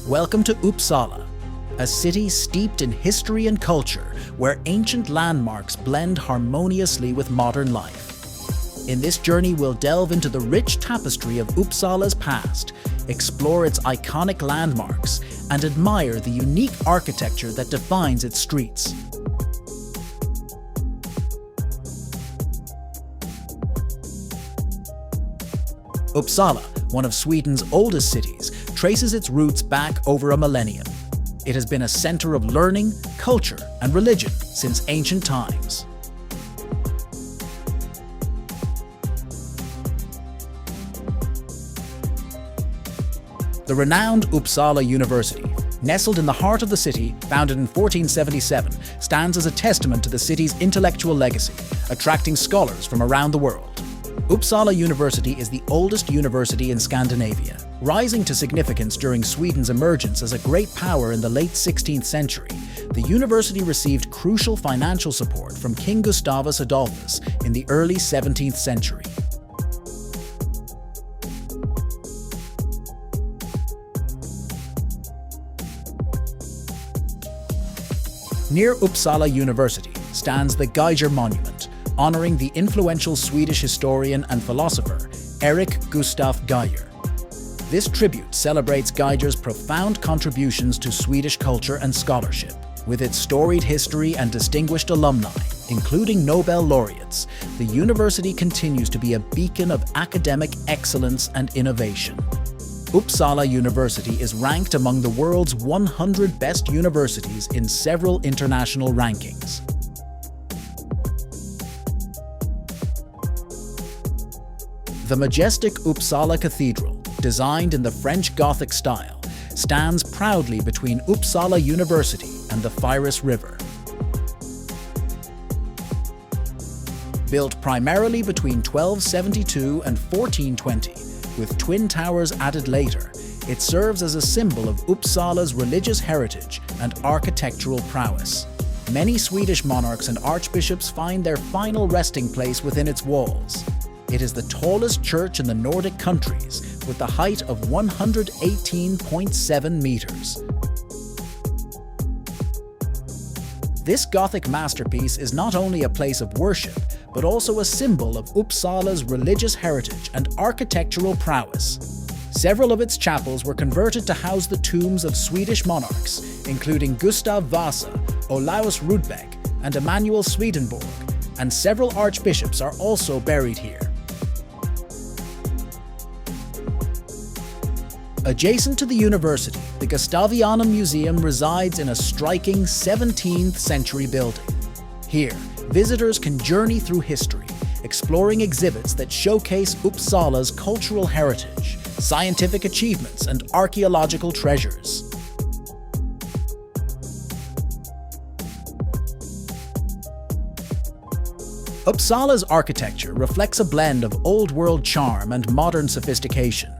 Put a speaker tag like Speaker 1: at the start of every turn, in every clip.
Speaker 1: Welcome to Uppsala, a city steeped in history and culture where ancient landmarks blend harmoniously with modern life. In this journey, we'll delve into the rich tapestry of Uppsala's past, explore its iconic landmarks, and admire the unique architecture that defines its streets. Uppsala, one of Sweden's oldest cities, traces its roots back over a millennium. It has been a center of learning, culture, and religion since ancient times. The renowned Uppsala University, nestled in the heart of the city, founded in 1477, stands as a testament to the city's intellectual legacy, attracting scholars from around the world. Uppsala University is the oldest university in Scandinavia, rising to significance during Sweden's emergence as a great power in the late 16th century. The university received crucial financial support from King Gustavus Adolphus in the early 17th century. Near Uppsala University stands the Geijer Monument, honoring the influential Swedish historian and philosopher Erik Gustaf Geijer. This tribute celebrates Geijer's profound contributions to Swedish culture and scholarship. With its storied history and distinguished alumni, including Nobel laureates, the university continues to be a beacon of academic excellence and innovation. Uppsala University is ranked among the world's 100 best universities in several international rankings. The majestic Uppsala Cathedral, designed in the French Gothic style, stands proudly between Uppsala University and the Fyris River. Built primarily between 1272 and 1420, with twin towers added later, it serves as a symbol of Uppsala's religious heritage and architectural prowess. Many Swedish monarchs and archbishops find their final resting place within its walls. It is the tallest church in the Nordic countries, with the height of 118.7 meters. This Gothic masterpiece is not only a place of worship, but also a symbol of Uppsala's religious heritage and architectural prowess. Several of its chapels were converted to house the tombs of Swedish monarchs, including Gustav Vasa, Olaus Rudbeck, and Emanuel Swedenborg, and several archbishops are also buried here. Adjacent to the university, the Gustavianum Museum resides in a striking 17th century building. Here, visitors can journey through history, exploring exhibits that showcase Uppsala's cultural heritage, scientific achievements, and archaeological treasures. Uppsala's architecture reflects a blend of old-world charm and modern sophistication.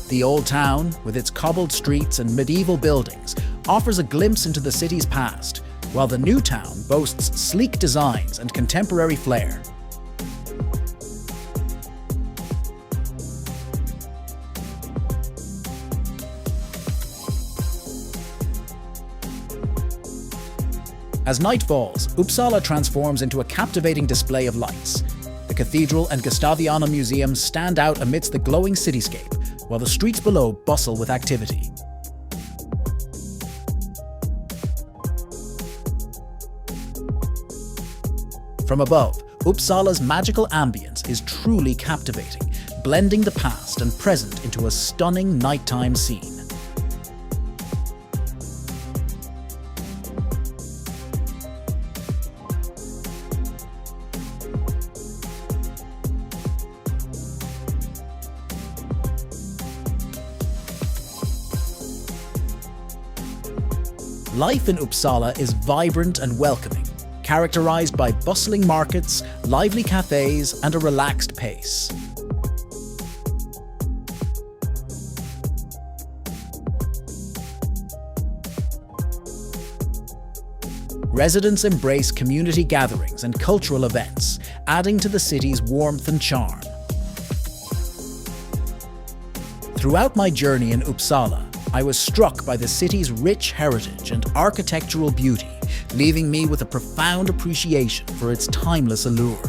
Speaker 1: The Old Town, with its cobbled streets and medieval buildings, offers a glimpse into the city's past, while the New Town boasts sleek designs and contemporary flair. As night falls, Uppsala transforms into a captivating display of lights. The cathedral and Gustavianum Museum stand out amidst the glowing cityscape, while the streets below bustle with activity. From above, Uppsala's magical ambience is truly captivating, blending the past and present into a stunning nighttime scene. Life in Uppsala is vibrant and welcoming, characterized by bustling markets, lively cafes, and a relaxed pace. Residents embrace community gatherings and cultural events, adding to the city's warmth and charm. Throughout my journey in Uppsala, I was struck by the city's rich heritage and architectural beauty, leaving me with a profound appreciation for its timeless allure.